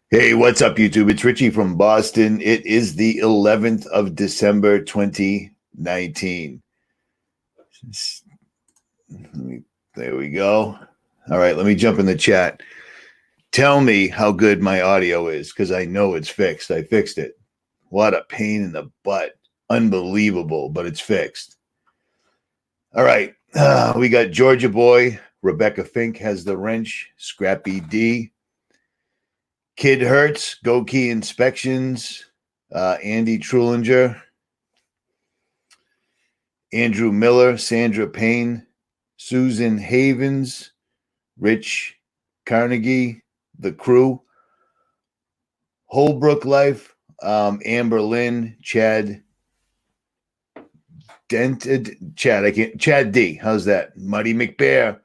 Hey, what's up, YouTube? It's Richie from Boston. It is the 11th of December, 2019. There we go. All right, let me jump in the chat. Tell me how good my audio is because I know it's fixed. I fixed it. What a pain in the butt. Unbelievable, but it's fixed. All right, we got Georgia Boy. Rebecca Fink has the wrench. Scrappy D. Kid Hertz, Go Key Inspections, Andy Trulinger, Andrew Miller, Sandra Payne, Susan Havens, Rich Carnegie, The Crew, Holbrook Life, Amber Lynn, Chad Dented, Chad D. How's that? Muddy McBear,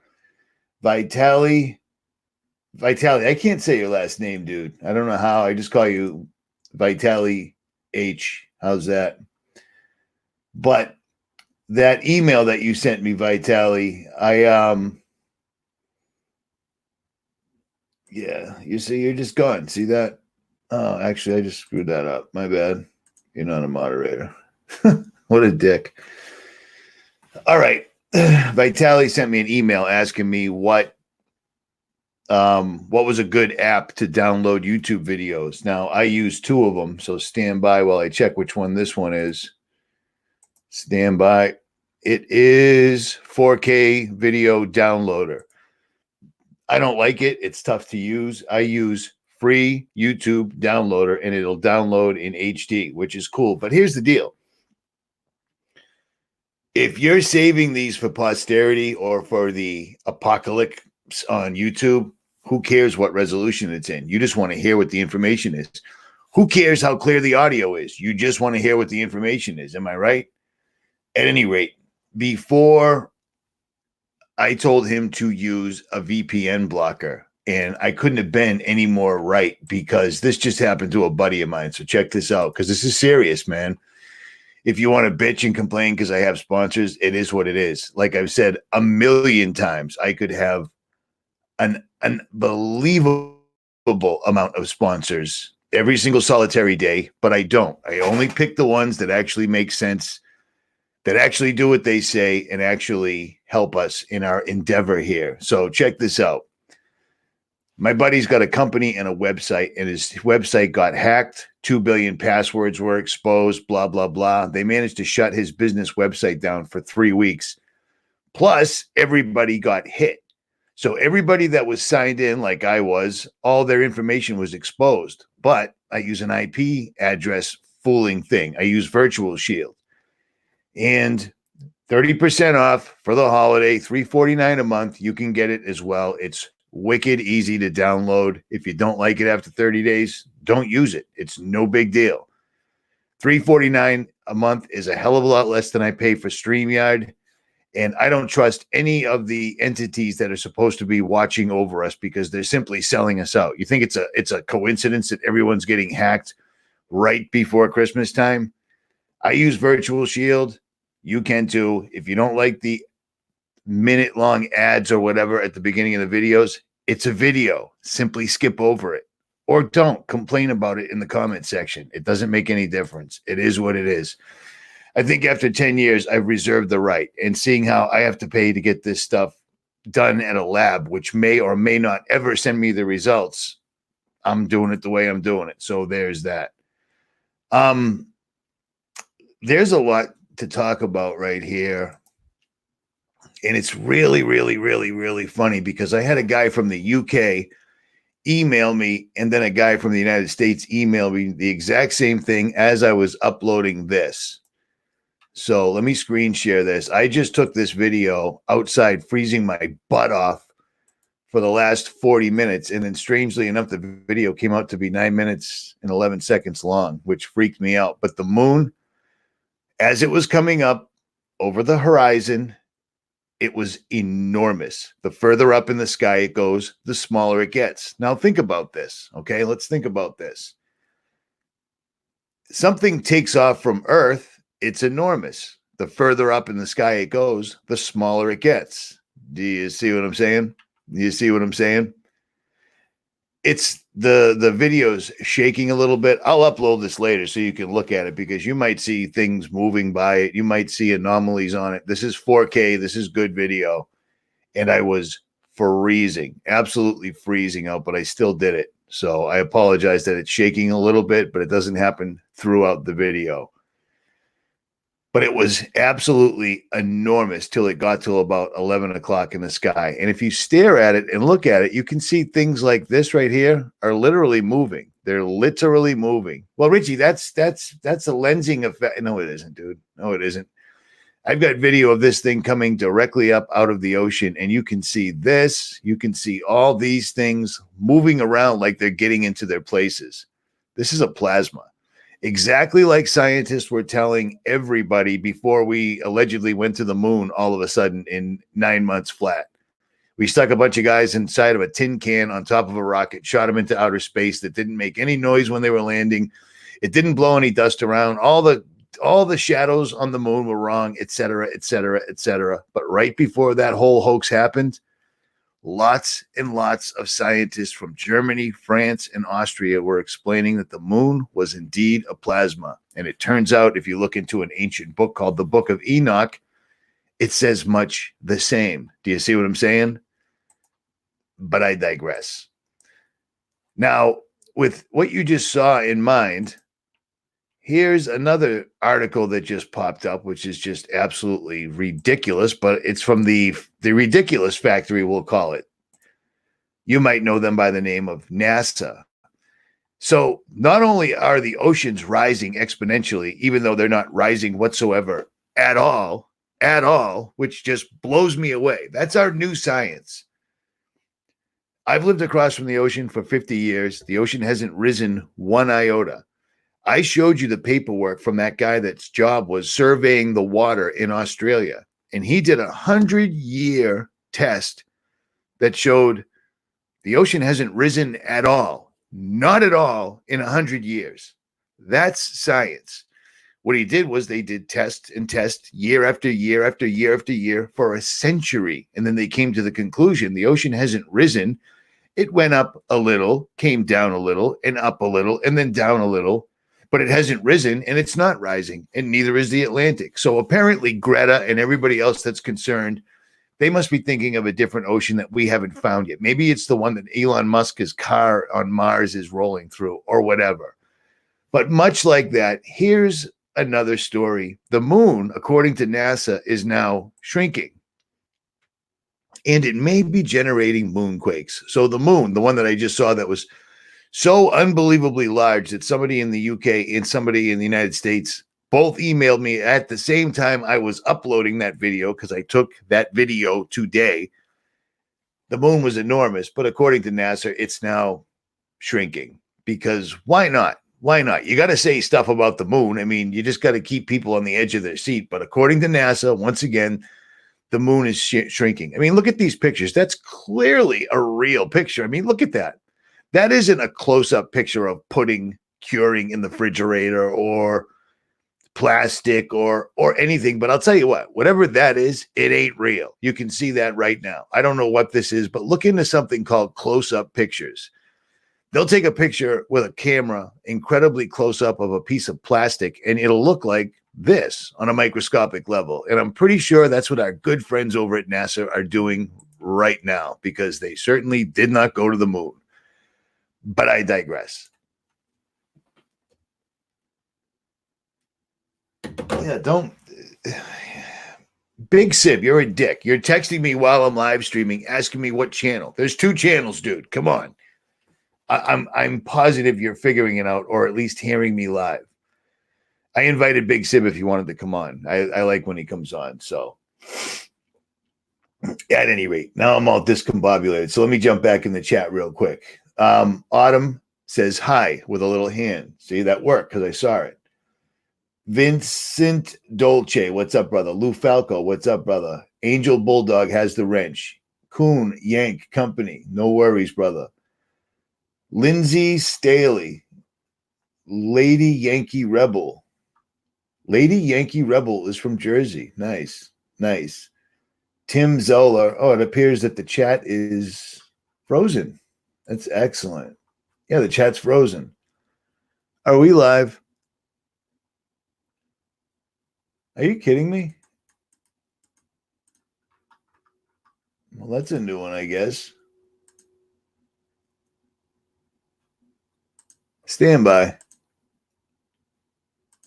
Vitali, I can't say your last name, dude. I don't know how. I just call you Vitali H. How's that? But that email that you sent me, Vitali, yeah, you see, you're just gone. See that? Oh, actually, I just screwed that up. My bad. You're not a moderator. What a dick. All right. Vitali sent me an email asking me what was a good app to download YouTube videos. Now, I use two of them, so stand by while I check which one this one is. Stand by. It is 4K Video Downloader. I don't like it. It's tough to use. I use free YouTube downloader, and it'll download in HD, which is cool. But here's the deal. If you're saving these for posterity or for the apocalypse on YouTube, who cares what resolution it's in? You just want to hear what the information is. Who cares how clear the audio is? You just want to hear what the information is. Am I right? At any rate, before I told him to use a VPN blocker, and I couldn't have been any more right because this just happened to a buddy of mine. So check this out because this is serious, man. If you want to bitch and complain because I have sponsors, it is what it is. Like I've said a million times, I could have an unbelievable amount of sponsors every single solitary day, but I don't. I only pick the ones that actually make sense, that actually do what they say and actually help us in our endeavor here. So check this out. My buddy's got a company and a website, and his website got hacked. 2 billion passwords were exposed, blah, blah, blah. They managed to shut his business website down for 3 weeks. Plus, everybody got hit. So everybody that was signed in like I was, all their information was exposed. But I use an IP address fooling thing. I use Virtual Shield. And 30% off for the holiday, $349 a month. You can get it as well. It's wicked easy to download. If you don't like it after 30 days, don't use it. It's no big deal. $349 a month is a hell of a lot less than I pay for StreamYard. And I don't trust any of the entities that are supposed to be watching over us because they're simply selling us out. You think it's a coincidence that everyone's getting hacked right before Christmas time? I use Virtual Shield. You can too. If you don't like the minute-long ads or whatever at the beginning of the videos, it's a video. Simply skip over it. Or don't complain about it in the comment section. It doesn't make any difference. It is what it is. I think after 10 years, I've reserved the right. And seeing how I have to pay to get this stuff done at a lab, which may or may not ever send me the results, I'm doing it the way I'm doing it. So there's that. There's a lot to talk about right here. And it's really, really, really, really funny because I had a guy from the UK email me, and then a guy from the United States email me the exact same thing as I was uploading this. So let me screen share this. I just took this video outside freezing my butt off for the last 40 minutes. And then strangely enough, the video came out to be 9 minutes and 11 seconds long, which freaked me out. But the moon, as it was coming up over the horizon, it was enormous. The further up in the sky it goes, the smaller it gets. Now think about this, okay? Let's think about this. Something takes off from Earth, it's enormous. The further up in the sky it goes, the smaller it gets. Do you see what I'm saying? Do you see what I'm saying? it's the video's shaking a little bit. I'll upload this later so you can look at it, because you might see things moving by it. You might see anomalies on it. This is 4K. This is good video. And I was freezing, absolutely freezing out, but I still did it. So I apologize that it's shaking a little bit, but it doesn't happen throughout the video. But it was absolutely enormous till it got to about 11 o'clock in the sky. And if you stare at it and look at it, you can see things like this right here are literally moving. They're literally moving. Well, Richie, that's a lensing effect. No, it isn't, dude. No, it isn't. I've got video of this thing coming directly up out of the ocean, and you can see this. You can see all these things moving around like they're getting into their places. This is a plasma. Exactly like scientists were telling everybody before we allegedly went to the moon all of a sudden in 9 months flat. We stuck a bunch of guys inside of a tin can on top of a rocket, shot them into outer space that didn't make any noise when they were landing. It didn't blow any dust around. All the shadows on the moon were wrong, et cetera, et cetera, et cetera. But right before that whole hoax happened, lots and lots of scientists from Germany, France, and Austria were explaining that the moon was indeed a plasma. And it turns out, if you look into an ancient book called the Book of Enoch, it says much the same. Do you see what I'm saying? But I digress. Now, with what you just saw in mind, here's another article that just popped up, which is just absolutely ridiculous, but it's from the Ridiculous Factory, we'll call it. You might know them by the name of NASA. So not only are the oceans rising exponentially, even though they're not rising whatsoever at all, which just blows me away. That's our new science. I've lived across from the ocean for 50 years. The ocean hasn't risen one iota. I showed you the paperwork from that guy that's job was surveying the water in Australia. And he did 100-year test that showed the ocean hasn't risen at all. Not at all in 100 years. That's science. What he did was they did test and test year after year after year after year for a century. And then they came to the conclusion the ocean hasn't risen. It went up a little, came down a little, and up a little, and then down a little. But it hasn't risen, and it's not rising, and neither is the Atlantic. So apparently Greta and everybody else that's concerned, they must be thinking of a different ocean that we haven't found yet. Maybe it's the one that Elon Musk's car on Mars is rolling through or whatever. But much like that, here's another story. The moon, according to NASA, is now shrinking. And it may be generating moonquakes. So the moon, the one that I just saw that was so unbelievably large that somebody in the UK and somebody in the United States both emailed me at the same time I was uploading that video, because I took that video today. The moon was enormous, but according to NASA, it's now shrinking. Because why not? Why not? You got to say stuff about the moon. I mean, you just got to keep people on the edge of their seat. But according to NASA, once again, the moon is shrinking. I mean, look at these pictures. That's clearly a real picture. I mean, look at that. That isn't a close-up picture of pudding curing in the refrigerator or plastic or anything. But I'll tell you what, whatever that is, it ain't real. You can see that right now. I don't know what this is, but look into something called close-up pictures. They'll take a picture with a camera, incredibly close up of a piece of plastic, and it'll look like this on a microscopic level. And I'm pretty sure that's what our good friends over at NASA are doing right now, because they certainly did not go to the moon. But I digress. Yeah, don't. Big Sib, you're a dick. You're texting me while I'm live streaming, asking me what channel. There's 2 channels, dude. Come on. I'm positive you're figuring it out, or at least hearing me live. I invited Big Sib if he wanted to come on. I like when he comes on. So at any rate, now I'm all discombobulated. So let me jump back in the chat real quick. Autumn says hi with a little hand. See, that worked because I saw it. Vincent Dolce, what's up, brother? Lou Falco, what's up, brother? Angel Bulldog has the wrench. Coon Yank Company, no worries, brother. Lindsay Staley, Lady Yankee Rebel. Lady Yankee Rebel is from Jersey. Nice, nice. Tim Zoller. Oh, it appears that the chat is frozen. That's excellent. Yeah, the chat's frozen. Are we live? Are you kidding me? Well, that's a new one, I guess. Stand by.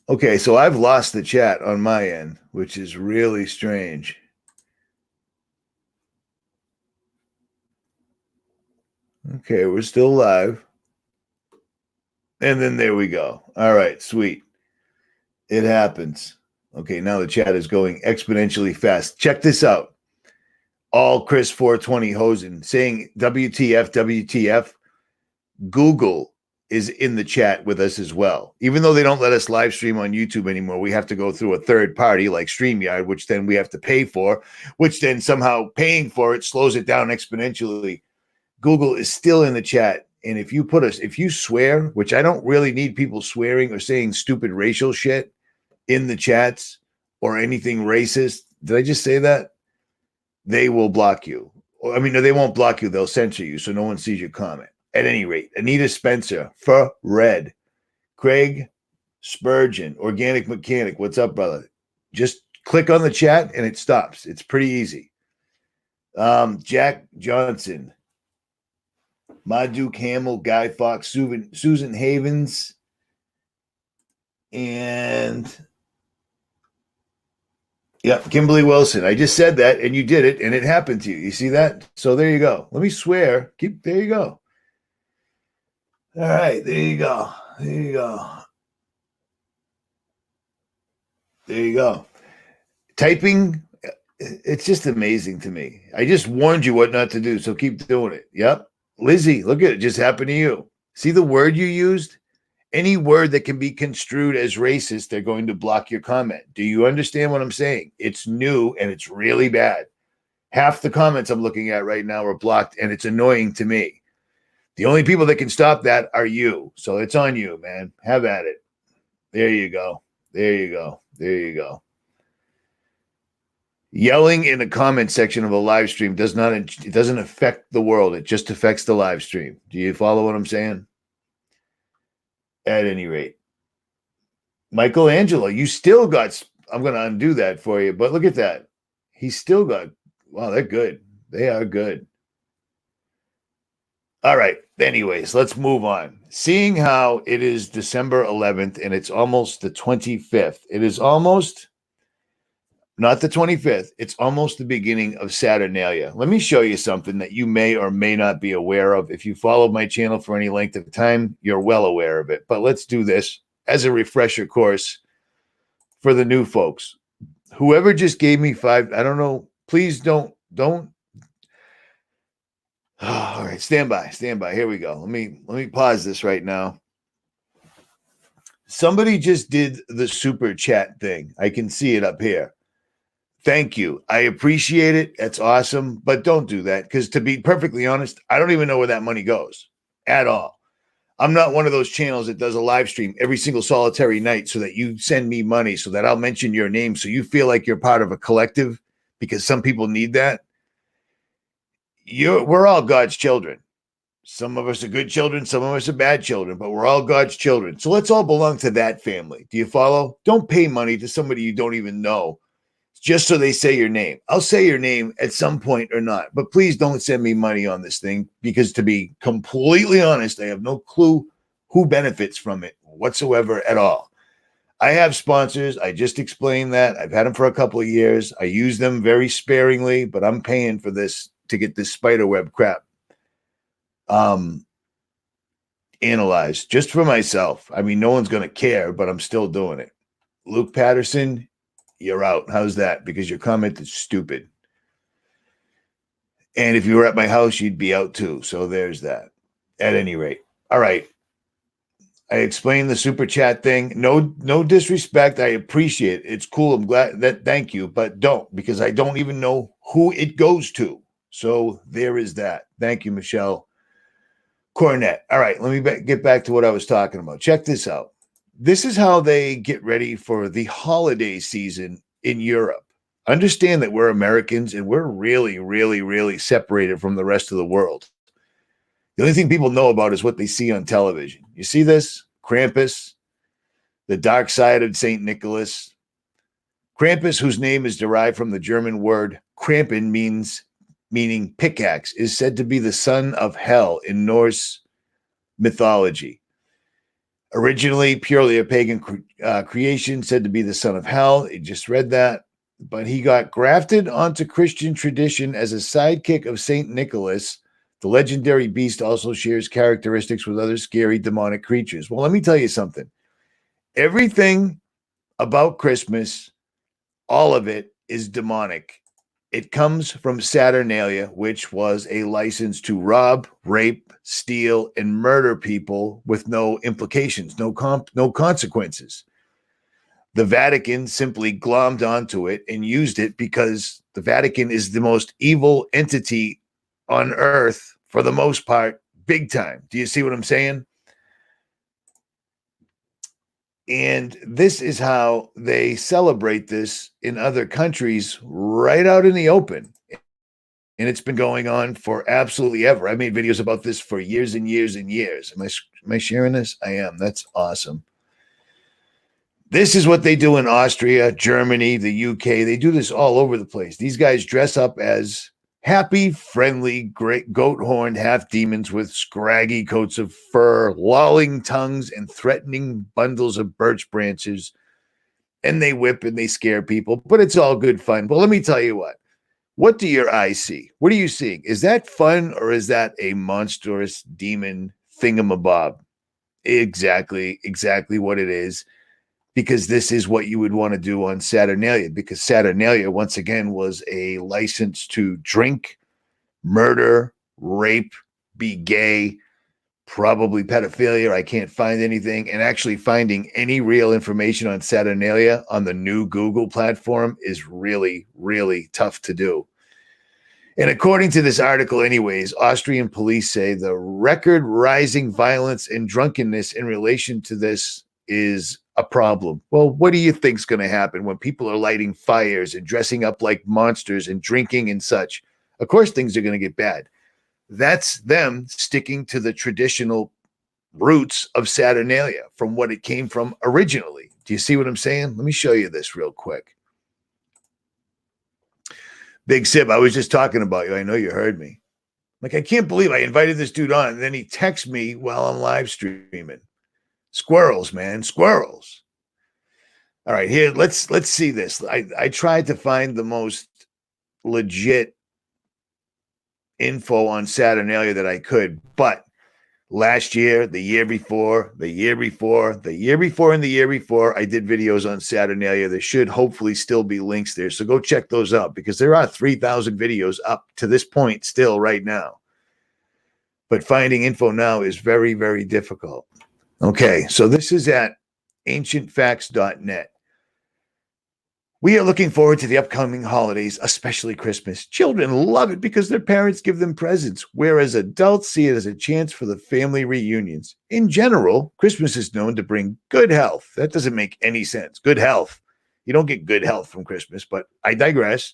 Okay, so I've lost the chat on my end, which is really strange. Okay, we're still live. And then there we go. All right, sweet. It happens. Okay, now the chat is going exponentially fast. Check this out. All Chris 420 Hosen saying WTF, WTF. Google is in the chat with us as well. Even though they don't let us live stream on YouTube anymore, we have to go through a third party like StreamYard, which then we have to pay for, which then somehow paying for it slows it down exponentially. Google is still in the chat. And if you swear, which I don't really need people swearing or saying stupid racial shit in the chats or anything racist. Did I just say that? They will block you. I mean, no, they won't block you. They'll censor you so no one sees your comment. At any rate, Anita Spencer, for Red, Craig Spurgeon, Organic Mechanic. What's up, brother? Just click on the chat and it stops. It's pretty easy. Jack Johnson, Maduke Hamill, Guy Fox, Susan Havens, and yeah, Kimberly Wilson. I just said that and you did it and it happened to you. You see that? So there you go. Let me swear. There you go. All right, there you go. There you go. There you go. Typing, it's just amazing to me. I just warned you what not to do, so keep doing it. Yep. Lizzie, look at it. Just happened to you. See the word you used? Any word that can be construed as racist, they're going to block your comment. Do you understand what I'm saying? It's new and it's really bad. Half the comments I'm looking at right now are blocked and it's annoying to me. The only people that can stop that are you. So it's on you, man. Have at it. There you go. There you go. There you go. Yelling in the comment section of a live stream it doesn't affect the world. It just affects the live stream. Do you follow what I'm saying? At any rate, Michelangelo, you still got, I'm going to undo that for you, but look at that. He's still got, wow, they're good. They are good. All right. Anyways, let's move on. Seeing how it is December 11th and it's almost the 25th. It is almost not the 25th. It's almost the beginning of Saturnalia. Let me show you something that you may or may not be aware of. If you followed my channel for any length of time, you're well aware of it. But let's do this as a refresher course for the new folks. Whoever just gave me $5, I don't know. Please don't. All right, stand by. Here we go. Let me pause this right now. Somebody just did the super chat thing. I can see it up here. Thank you. I appreciate it. That's awesome. But don't do that because to be perfectly honest, I don't even know where that money goes at all. I'm not one of those channels that does a live stream every single solitary night so that you send me money so that I'll mention your name so you feel like you're part of a collective because some people need that. We're all God's children. Some of us are good children, some of us are bad children, but we're all God's children. So let's all belong to that family. Do you follow? Don't pay money to somebody you don't even know just so they say your name. I'll say your name at some point or not, but please don't send me money on this thing because to be completely honest, I have no clue who benefits from it whatsoever at all. I have sponsors. I just explained that. I've had them for a couple of years. I use them very sparingly, but I'm paying for this to get this spiderweb crap analyzed just for myself. I mean, no one's going to care, but I'm still doing it. Luke Patterson, you're out. How's that? Because your comment is stupid. And if you were at my house, you'd be out too. So there's that. At any rate. All right. I explained the super chat thing. No disrespect. I appreciate it. It's cool. I'm glad that. Thank you. But don't, because I don't even know who it goes to. So there is that. Thank you, Michelle Cornett. All right. Let me get back to what I was talking about. Check this out. This is how they get ready for the holiday season in Europe. Understand that we're Americans and we're really, really, really separated from the rest of the world. The only thing people know about is what they see on television. You see this? Krampus, the dark side of St. Nicholas. Krampus, whose name is derived from the German word Krampen, meaning pickaxe, is said to be the son of hell in Norse mythology. Originally purely a pagan creation, said to be the son of hell. You just read that. But he got grafted onto Christian tradition as a sidekick of St. Nicholas. The legendary beast also shares characteristics with other scary demonic creatures. Well, let me tell you something. Everything about Christmas, all of it is demonic. It comes from Saturnalia, which was a license to rob, rape, steal, and murder people with no implications, no consequences. The Vatican simply glommed onto it and used it because the Vatican is the most evil entity on earth for the most part, big time. Do you see what I'm saying? And this is how they celebrate this in other countries right out in the open. And it's been going on for absolutely ever. I made videos about this for years and years and years. Am I sharing this? I am. That's awesome. This is what they do in Austria, Germany, the UK. They do this all over the place. These guys dress up as happy, friendly, great goat-horned half-demons with scraggy coats of fur, lolling tongues, and threatening bundles of birch branches. And they whip and they scare people, but it's all good fun. But let me tell you what. What do your eyes see? What are you seeing? Is that fun or is that a monstrous demon thingamabob? Exactly what it is. Because this is what you would want to do on Saturnalia, because Saturnalia, once again, was a license to drink, murder, rape, be gay, probably pedophilia. I can't find anything. And actually finding any real information on Saturnalia on the new Google platform is really, really tough to do. And according to this article, anyways, Austrian police say the record rising violence and drunkenness in relation to this is a problem. Well, what do you think's going to happen when people are lighting fires and dressing up like monsters and drinking and such? Of course, things are going to get bad. That's them sticking to the traditional roots of Saturnalia from what it came from originally. Do you see what I'm saying? Let me show you this real quick. Big Sib, I was just talking about you. I know you heard me. Like, I can't believe I invited this dude on, and then he texts me while I'm live streaming. Squirrels, man, squirrels. All right, here, let's see this. I tried to find the most legit info on Saturnalia that I could, but last year, the year before, and the year before, I did videos on Saturnalia. There should hopefully still be links there, so go check those out because there are 3,000 videos up to this point still right now. But finding info now is very, very difficult. Okay, so this is at ancientfacts.net. We are looking forward to the upcoming holidays, especially Christmas. Children love it because their parents give them presents, whereas adults see it as a chance for the family reunions. In general, Christmas is known to bring good health. That doesn't make any sense. Good health. You don't get good health from Christmas, but I digress.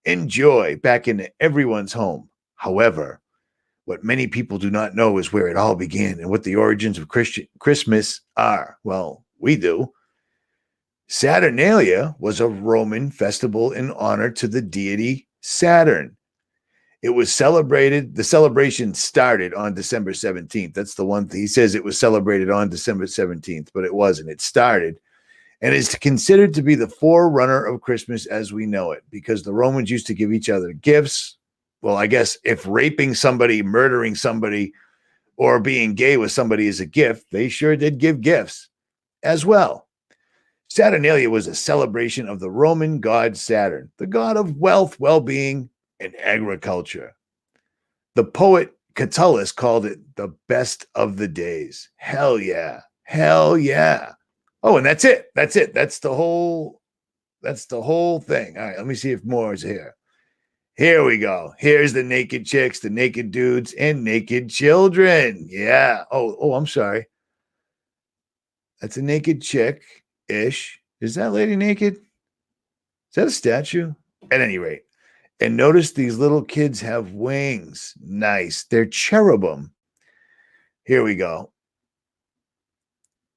And joy back into everyone's home. However, what many people do not know is where it all began and what the origins of Christmas are. Well, we do. Saturnalia was a Roman festival in honor to the deity Saturn. It was celebrated. The celebration started on December 17th. That's the one thing. He says it was celebrated on December 17th, but it wasn't. It started and is considered to be the forerunner of Christmas as we know it because the Romans used to give each other gifts. Well, I guess if raping somebody, murdering somebody, or being gay with somebody is a gift, they sure did give gifts as well. Saturnalia was a celebration of the Roman god Saturn, the god of wealth, well-being, and agriculture. The poet Catullus called it the best of the days. Hell yeah. Hell yeah. Oh, and that's it. That's it. That's the whole thing. All right, let me see if more is here. Here we go. Here's the naked chicks, the naked dudes, and naked children. Yeah. Oh, I'm sorry. That's a naked chick-ish. Is that lady naked? Is that a statue? At any rate. And notice these little kids have wings. Nice. They're cherubim. Here we go.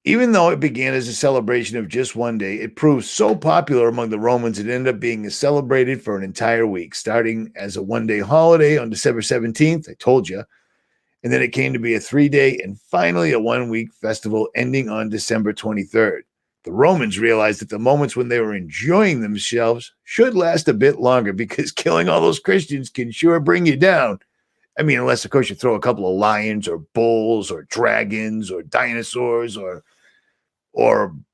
Even though it began as a celebration of just one day, it proved so popular among the Romans it ended up being celebrated for an entire week, starting as a one-day holiday on December 17th, I told you, and then it came to be a 3-day and finally a one-week festival ending on December 23rd. The Romans realized that the moments when they were enjoying themselves should last a bit longer because killing all those Christians can sure bring you down. I mean, unless, of course, you throw a couple of lions or bulls or dragons or dinosaurs or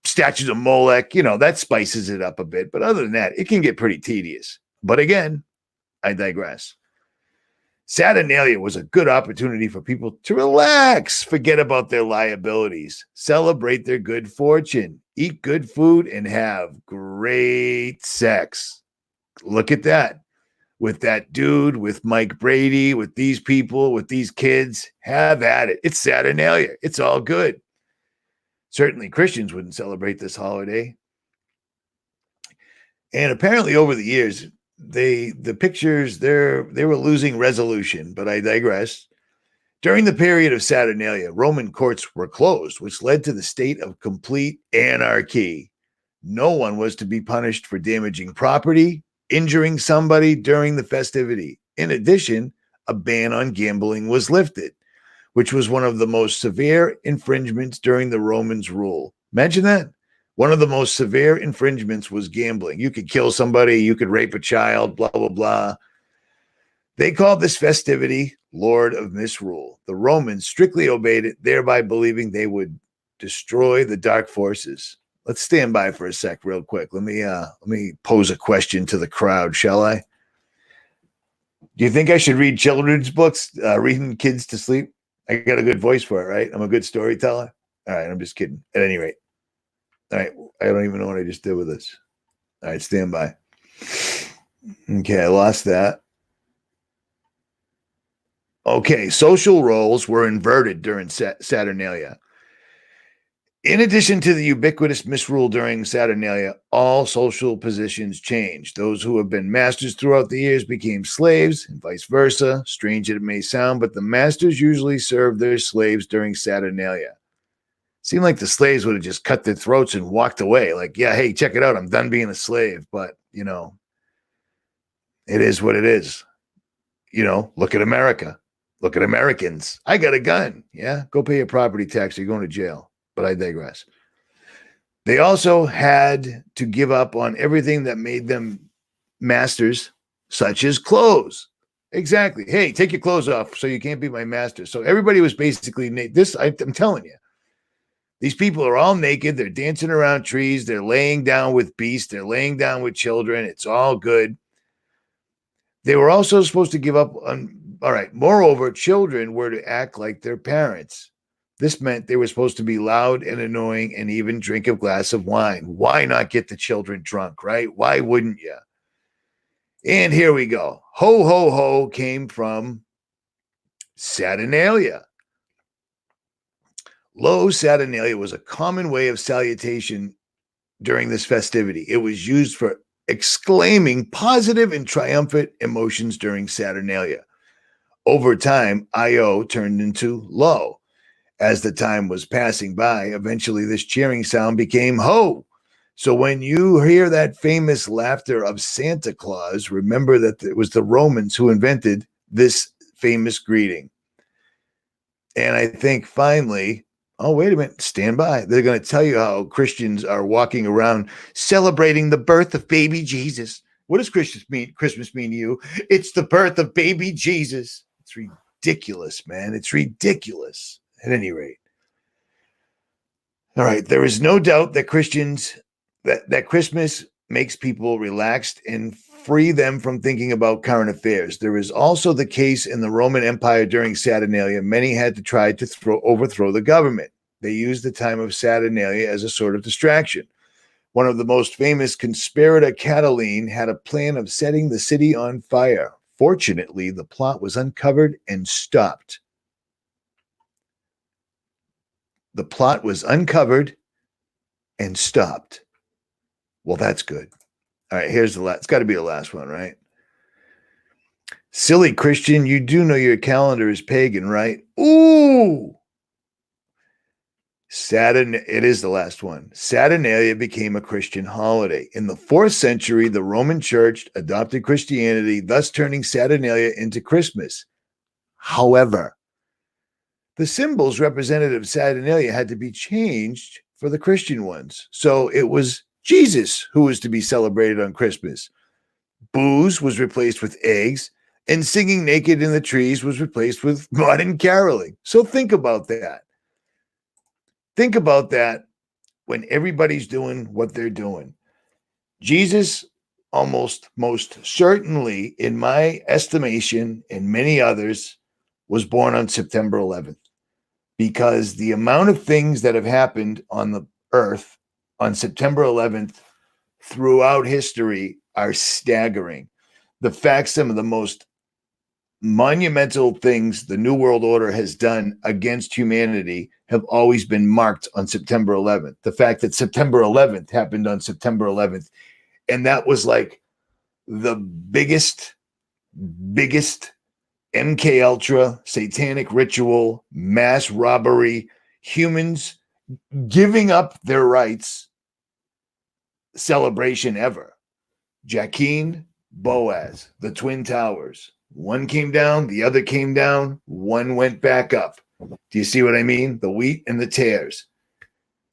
statues of Molech, that spices it up a bit. But other than that, it can get pretty tedious. But again, I digress. Saturnalia was a good opportunity for people to relax, forget about their liabilities, celebrate their good fortune, eat good food, and have great sex. Look at that. With that dude, with Mike Brady, with these people, with these kids, have at it. It's Saturnalia. It's all good. Certainly Christians wouldn't celebrate this holiday. And apparently over the years, the pictures, they were losing resolution, but I digress. During the period of Saturnalia, Roman courts were closed, which led to the state of complete anarchy. No one was to be punished for damaging property, injuring somebody during the festivity. In addition, a ban on gambling was lifted, which was one of the most severe infringements during the Romans' rule. Imagine that. One of the most severe infringements was gambling. You could kill somebody, you could rape a child, blah, blah, blah. They called this festivity Lord of Misrule. The Romans strictly obeyed it, thereby believing they would destroy the dark forces. Let's stand by for a sec real quick. Let me pose a question to the crowd, shall I? Do you think I should read children's books, reading kids to sleep? I got a good voice for it, right? I'm a good storyteller. All right, I'm just kidding. At any rate. All right, I don't even know what I just did with this. All right, stand by. Okay, I lost that. Okay, social roles were inverted during Saturnalia. In addition to the ubiquitous misrule during Saturnalia, all social positions changed. Those who have been masters throughout the years became slaves, and vice versa. Strange it may sound, but the masters usually served their slaves during Saturnalia. Seemed like the slaves would have just cut their throats and walked away. Like, yeah, hey, check it out. I'm done being a slave. But, it is what it is. Look at America. Look at Americans. I got a gun. Yeah, go pay your property tax or you're going to jail. But I digress. They also had to give up on everything that made them masters, such as clothes. Exactly. Hey, take your clothes off so you can't be my master. So everybody was basically this. I'm telling you. These people are all naked. They're dancing around trees. They're laying down with beasts. They're laying down with children. It's all good. They were also supposed to give up on, all right. Moreover, children were to act like their parents. This meant they were supposed to be loud and annoying and even drink a glass of wine. Why not get the children drunk, right? Why wouldn't you? And here we go. Ho, ho, ho came from Saturnalia. Lo Saturnalia was a common way of salutation during this festivity. It was used for exclaiming positive and triumphant emotions during Saturnalia. Over time, Io turned into lo. As the time was passing by, eventually this cheering sound became ho. So when you hear that famous laughter of Santa Claus, remember that it was the Romans who invented this famous greeting. And I think finally, oh, wait a minute, stand by. They're going to tell you how Christians are walking around celebrating the birth of baby Jesus. What does Christmas mean to you? It's the birth of baby Jesus. It's ridiculous, man. It's ridiculous at any rate. All right. There is no doubt that that Christmas makes people relaxed and free them from thinking about current affairs. There is also the case in the Roman Empire during Saturnalia. Many had to try to overthrow the government. They used the time of Saturnalia as a sort of distraction. One of the most famous conspirator, Catiline, had a plan of setting the city on fire. Fortunately, the plot was uncovered and stopped. The plot was uncovered and stopped. Well, that's good. All right, here's the last. It's got to be the last one, right? Silly Christian, you do know your calendar is pagan, right? Ooh, It is the last one. Saturnalia became a Christian holiday. In the 4th century, the Roman Church adopted Christianity, thus turning Saturnalia into Christmas. However, the symbols representative of Saturnalia had to be changed for the Christian ones. So it was Jesus who was to be celebrated on Christmas. Booze was replaced with eggs, and singing naked in the trees was replaced with modern caroling. So think about that. Think about that when everybody's doing what they're doing. Jesus, almost most certainly, in my estimation and many others, was born on September 11th, because the amount of things that have happened on the earth on September 11th throughout history are staggering. The fact some of the most monumental things the New World Order has done against humanity have always been marked on September 11th. The fact that September 11th happened on September 11th, and that was like the biggest MK Ultra satanic ritual, mass robbery, humans giving up their rights celebration ever. Jachin, Boaz, the Twin Towers. One came down, the other came down, one went back up. Do you see what I mean? The wheat and the tares.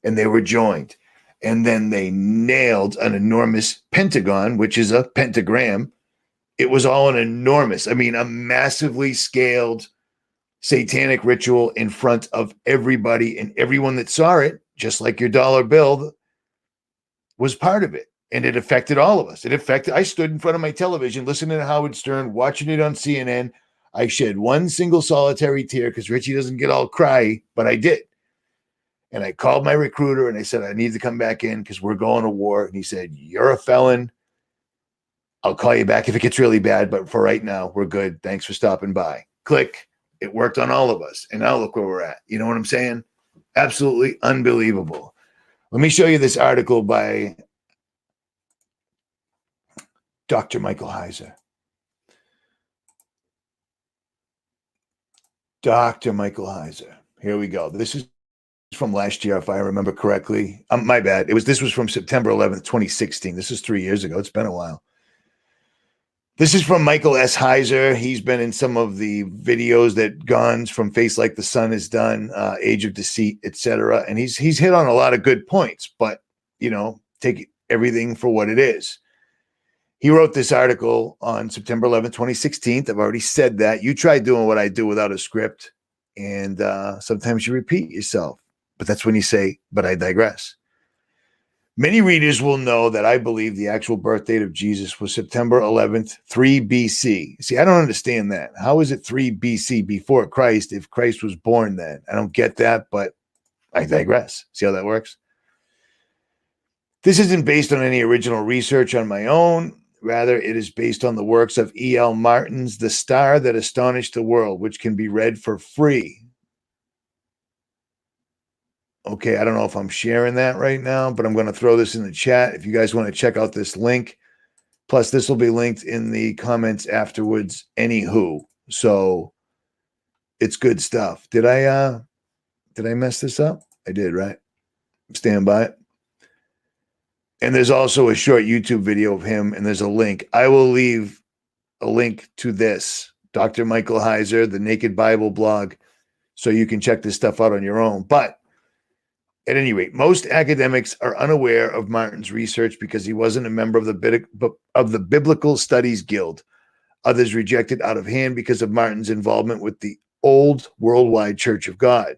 And they were joined. And then they nailed an enormous pentagon, which is a pentagram. It was all an enormous, a massively scaled satanic ritual in front of everybody, and everyone that saw it, just like your dollar bill, was part of it. And it affected all of us. I stood in front of my television, listening to Howard Stern, watching it on CNN. I shed one single solitary tear because Richie doesn't get all cry, but I did. And I called my recruiter and I said, I need to come back in because we're going to war. And he said, you're a felon. I'll call you back if it gets really bad, but for right now, we're good. Thanks for stopping by. Click. It worked on all of us. And now look where we're at. You know what I'm saying? Absolutely unbelievable. Let me show you this article by Dr. Michael Heiser. Dr. Michael Heiser. Here we go. This is from last year, if I remember correctly. My bad. This was from September 11th, 2016. This is 3 years ago. It's been a while. This is from Michael S. Heiser. He's been in some of the videos that Gons from Face Like the Sun has done, Age of Deceit, etc. And he's hit on a lot of good points, but, take everything for what it is. He wrote this article on September 11th, 2016. I've already said that. You try doing what I do without a script, and sometimes you repeat yourself. But that's when you say, but I digress. Many readers will know that I believe the actual birth date of Jesus was September 11th, 3 BC. See, I don't understand that. How is it 3 BC before Christ if Christ was born then? I don't get that, but I digress. See how that works? This isn't based on any original research on my own. Rather, it is based on the works of E.L. Martin's The Star That Astonished the World, which can be read for free. Okay, I don't know if I'm sharing that right now, but I'm going to throw this in the chat if you guys want to check out this link. Plus, this will be linked in the comments afterwards, anywho. So it's good stuff. Did I mess this up? I did, right? Stand by it. And there's also a short YouTube video of him, and there's a link. I will leave a link to this, Dr. Michael Heiser, the Naked Bible blog, so you can check this stuff out on your own. But at any rate, most academics are unaware of Martin's research because he wasn't a member of the Biblical Studies Guild. Others reject it out of hand because of Martin's involvement with the old worldwide Church of God.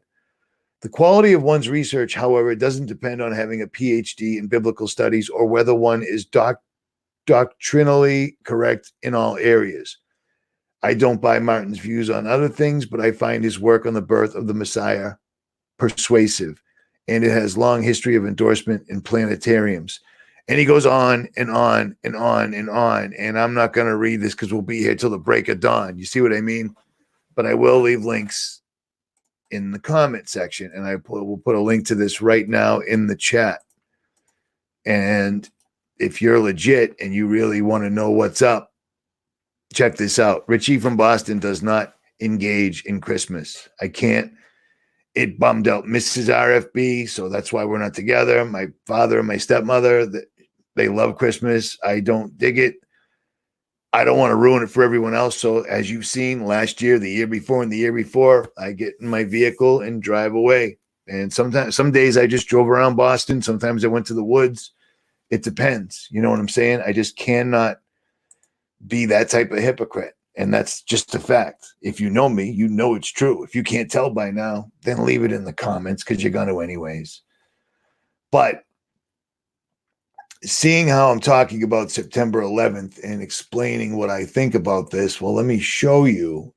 The quality of one's research, however, doesn't depend on having a PhD in biblical studies or whether one is doctrinally correct in all areas. I don't buy Martin's views on other things, but I find his work on the birth of the Messiah persuasive, and it has long history of endorsement in planetariums. And he goes on and on and on and on, and I'm not going to read this because we'll be here till the break of dawn. You see what I mean? But I will leave links in the comment section, and I will put a link to this right now in the chat. And if you're legit and you really want to know what's up, check this out. Richie from Boston does not engage in Christmas. I can't It bummed out Mrs. RFB, so that's why we're not together. My father and my stepmother, they love Christmas. I don't dig it. I don't want to ruin it for everyone else. So as you've seen last year, the year before, and the year before, I get in my vehicle and drive away. And sometimes, some days I just drove around Boston. Sometimes I went to the woods. It depends. You know what I'm saying? I just cannot be that type of hypocrite. And that's just a fact. If you know me, you know it's true. If you can't tell by now, then leave it in the comments because you're going to anyways. But seeing how I'm talking about September 11th and explaining what I think about this, well, let me show you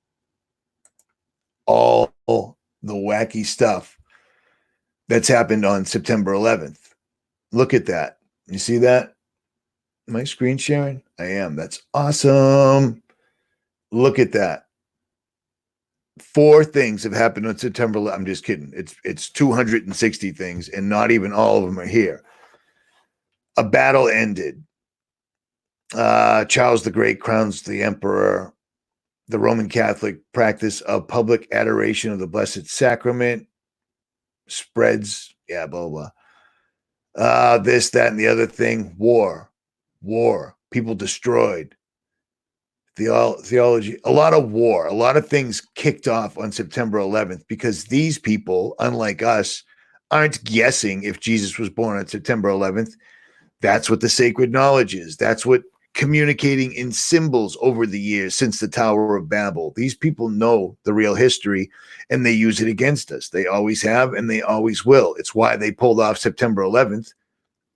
all the wacky stuff that's happened on September 11th. Look at that. You see that? Am I screen sharing? I am. That's awesome. Look at that. 4 things have happened on September 11th. I'm just kidding. It's 260 things, and not even all of them are here. A battle ended. Charles the Great crowns the emperor. The Roman Catholic practice of public adoration of the Blessed Sacrament spreads. Yeah, blah, blah. This, that, and the other thing. War. People destroyed. Theology. A lot of war. A lot of things kicked off on September 11th because these people, unlike us, aren't guessing if Jesus was born on September 11th. That's what the sacred knowledge is. That's what communicating in symbols over the years since the Tower of Babel. These people know the real history and they use it against us. They always have and they always will. It's why they pulled off September 11th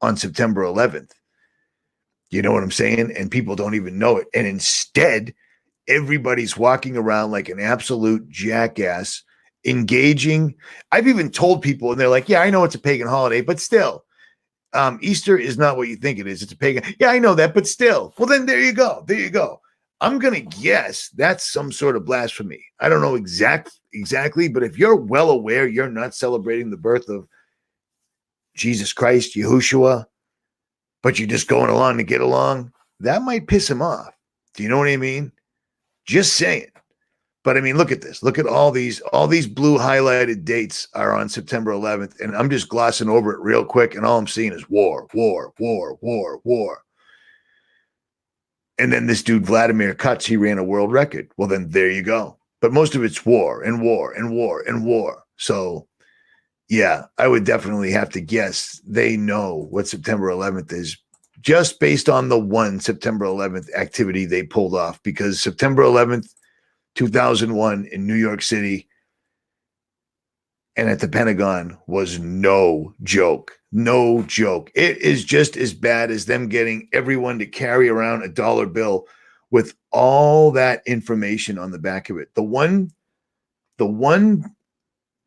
on September 11th. You know what I'm saying? And people don't even know it. And instead, everybody's walking around like an absolute jackass, engaging. I've even told people, and they're like, yeah, I know it's a pagan holiday, but still, Easter is not what you think it is. It's a pagan. Yeah, I know that, but still. Well, then there you go. There you go. I'm going to guess that's some sort of blasphemy. I don't know exactly, but if you're well aware you're not celebrating the birth of Jesus Christ, Yehushua, but you're just going along to get along, that might piss him off. Do you know what I mean? Just saying. But I mean, look at this. Look at all these blue highlighted dates are on September 11th. And I'm just glossing over it real quick. And all I'm seeing is war. And then this dude, Vladimir Kutz, he ran a world record. Well, then there you go. But most of it's war. So yeah, I would definitely have to guess they know what September 11th is just based on the one September 11th activity they pulled off, because September 11th, 2001 in New York City and at the Pentagon was no joke. No joke. It is just as bad as them getting everyone to carry around a dollar bill with all that information on the back of it. The one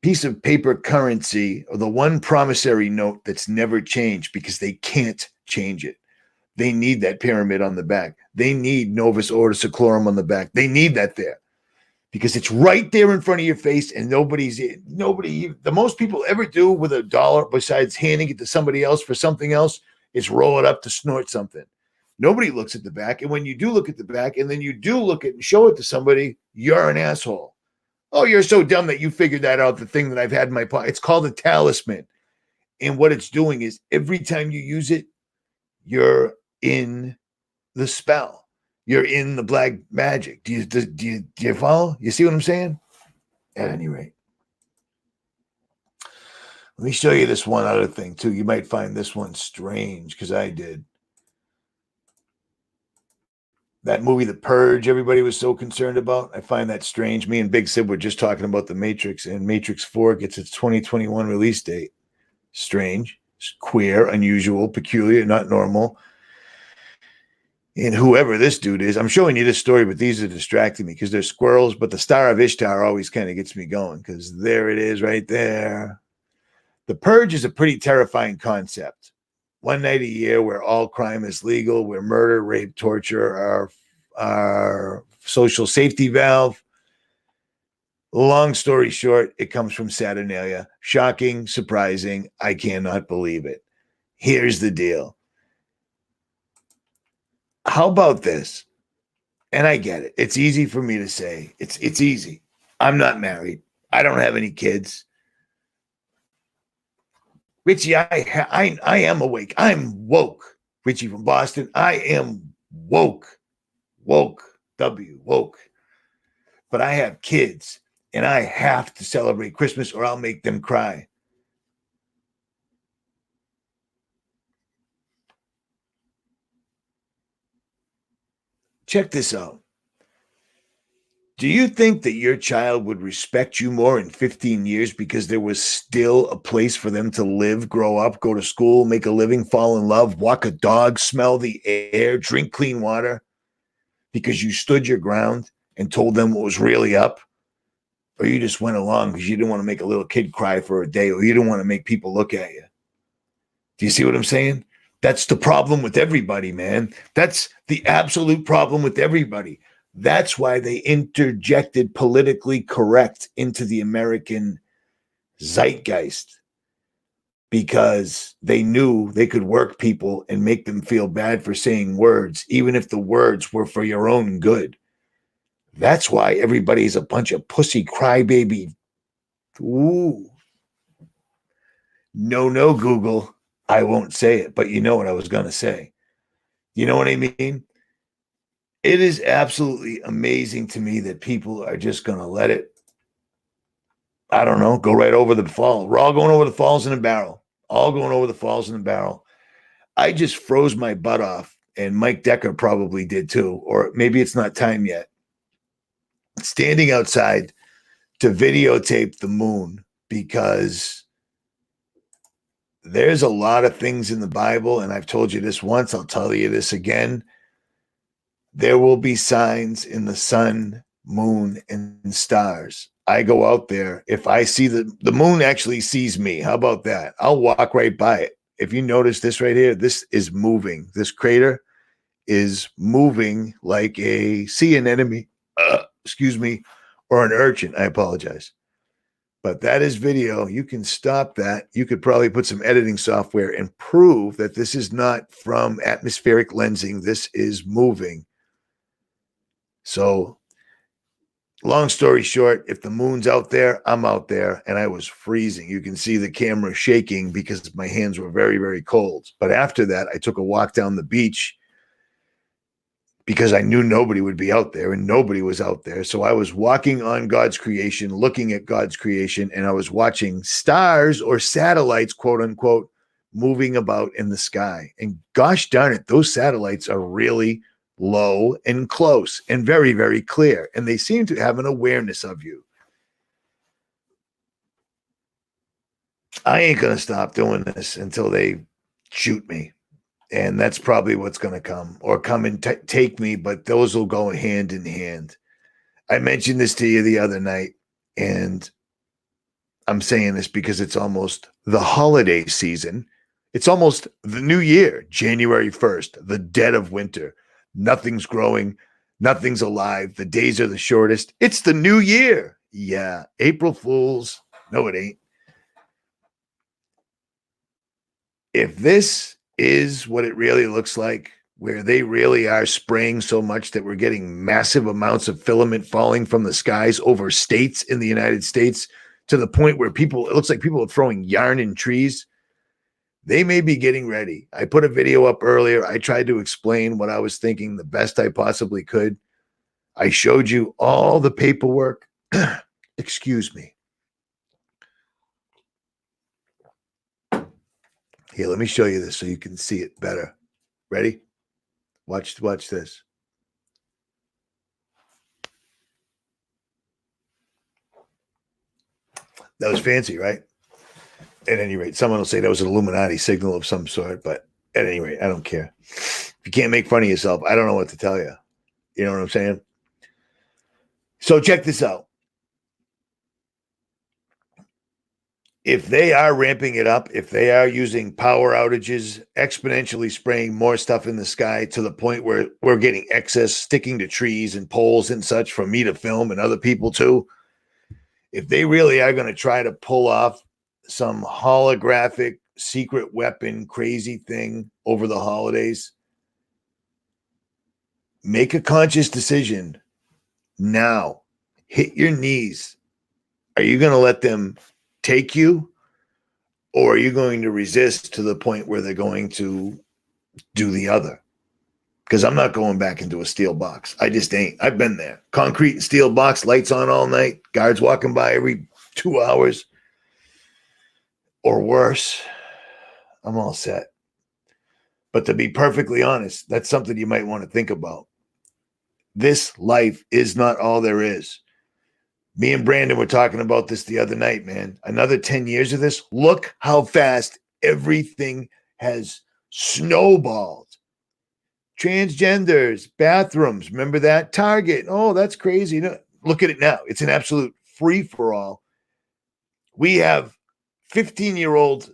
piece of paper currency, or the one promissory note that's never changed because they can't change it. They need that pyramid on the back. They need Novus Ordo Seclorum on the back. They need that there because it's right there in front of your face, and nobody, the most people ever do with a dollar, besides handing it to somebody else for something else, is roll it up to snort something. Nobody looks at the back. And when you do look at the back and then you do look at and show it to somebody, you're an asshole. Oh, you're so dumb that you figured that out. The thing that I've had in my pocket, it's called a talisman. And what it's doing is every time you use it, you're in the spell. You're in the black magic. Do you follow? You see what I'm saying? At any rate, let me show you this one other thing too. You might find this one strange because I did. That movie, The Purge, everybody was so concerned about. I find that strange. Me and Big Sid were just talking about The Matrix, and Matrix 4 gets its 2021 release date. Strange, queer, unusual, peculiar, not normal. And whoever this dude is, I'm showing you this story, but these are distracting me because they're squirrels. But the Star of Ishtar always kind of gets me going because there it is right there. The Purge is a pretty terrifying concept. One night a year where all crime is legal, where murder, rape, torture are our social safety valve. Long story short, it comes from Saturnalia. Shocking, surprising. I cannot believe it. Here's the deal. How about this? And I get it. It's easy for me to say. It's easy. I'm not married. I don't have any kids. Richie, I am awake. I'm woke. Richie from Boston. I am woke. Woke. Woke. But I have kids and I have to celebrate Christmas or I'll make them cry. Check this out. Do you think that your child would respect you more in 15 years because there was still a place for them to live, grow up, go to school, make a living, fall in love, walk a dog, smell the air, drink clean water because you stood your ground and told them what was really up? Or you just went along because you didn't want to make a little kid cry for a day or you didn't want to make people look at you? Do you see what I'm saying? That's the problem with everybody, man. That's the absolute problem with everybody. That's why they interjected politically correct into the American zeitgeist, because they knew they could work people and make them feel bad for saying words, even if the words were for your own good. That's why everybody's a bunch of pussy crybaby. Ooh. No, Google. I won't say it, but you know what I was going to say. You know what I mean? It is absolutely amazing to me that people are just going to let it, I don't know, go right over the fall. We're all going over the falls in a barrel. All going over the falls in a barrel. I just froze my butt off, and Mike Decker probably did too, or maybe it's not time yet. Standing outside to videotape the moon, because there's a lot of things in the Bible, and I've told you this once, I'll tell you this again. There will be signs in the sun, moon, and stars. I go out there. If I see the moon actually sees me, how about that? I'll walk right by it. If you notice this right here, this is moving. This crater is moving like a sea anemone, excuse me, or an urchin. I apologize. But that is video. You can stop that. You could probably put some editing software and prove that this is not from atmospheric lensing. This is moving. So, long story short, if the moon's out there, I'm out there, and I was freezing. You can see the camera shaking because my hands were very, very cold. But after that, I took a walk down the beach because I knew nobody would be out there, and nobody was out there. So I was walking on God's creation, looking at God's creation, and I was watching stars or satellites, quote unquote, moving about in the sky. And gosh darn it, those satellites are really low and close and very, very clear. And they seem to have an awareness of you. I ain't going to stop doing this until they shoot me. And that's probably what's going to come, or come and take me, but those will go hand in hand. I mentioned this to you the other night, and I'm saying this because it's almost the holiday season. It's almost the new year, January 1st, the dead of winter. Nothing's growing. Nothing's alive. The days are the shortest. It's the new year. Yeah. April Fools. No, it ain't. If this is what it really looks like, where they really are spraying so much that we're getting massive amounts of filament falling from the skies over states in the United States, to the point where it looks like people are throwing yarn in trees, they may be getting ready. I put a video up earlier. I tried to explain what I was thinking the best I possibly could. I showed you all the paperwork. Excuse me. Here, let me show you this so you can see it better. Ready? Watch this. That was fancy, right? At any rate, someone will say that was an Illuminati signal of some sort, but at any rate, I don't care. If you can't make fun of yourself, I don't know what to tell you. You know what I'm saying? So check this out. If they are ramping it up, if they are using power outages, exponentially spraying more stuff in the sky to the point where we're getting excess sticking to trees and poles and such for me to film and other people too, if they really are going to try to pull off some holographic secret weapon crazy thing over the holidays, make a conscious decision now. Hit your knees. Are you going to let them take you, Or are you going to resist to the point where they're going to do the other? Because I'm not going back into a steel box. I just ain't. I've been there. Concrete and steel box, lights on all night, guards walking by every 2 hours or worse. I'm all set. But to be perfectly honest, that's something you might want to think about. This life is not all there is. Me and Brandon were talking about this the other night, man. Another 10 years of this, look how fast everything has snowballed. Transgenders, bathrooms, remember that? Target, oh, that's crazy. No, look at it now. It's an absolute free-for-all. We have 15-year-old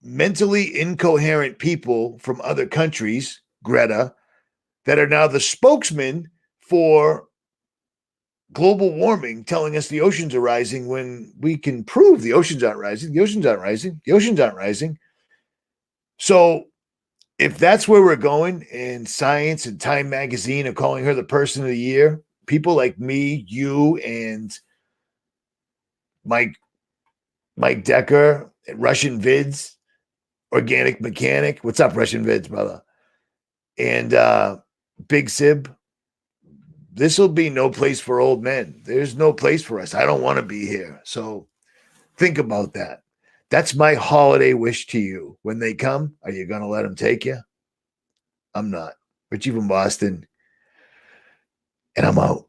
mentally incoherent people from other countries, Greta, that are now the spokesman for global warming, telling us the oceans are rising when we can prove the oceans aren't rising. The oceans aren't rising. The oceans aren't rising. So if that's where we're going, and Science and Time Magazine are calling her the person of the year, people like me, you, and Mike Decker, Russian Vids, Organic Mechanic. What's up, Russian Vids, brother? And Big Sib. This will be no place for old men. There's no place for us. I don't want to be here. So think about that. That's my holiday wish to you. When they come, are you going to let them take you? I'm not. Richie from Boston, and I'm out.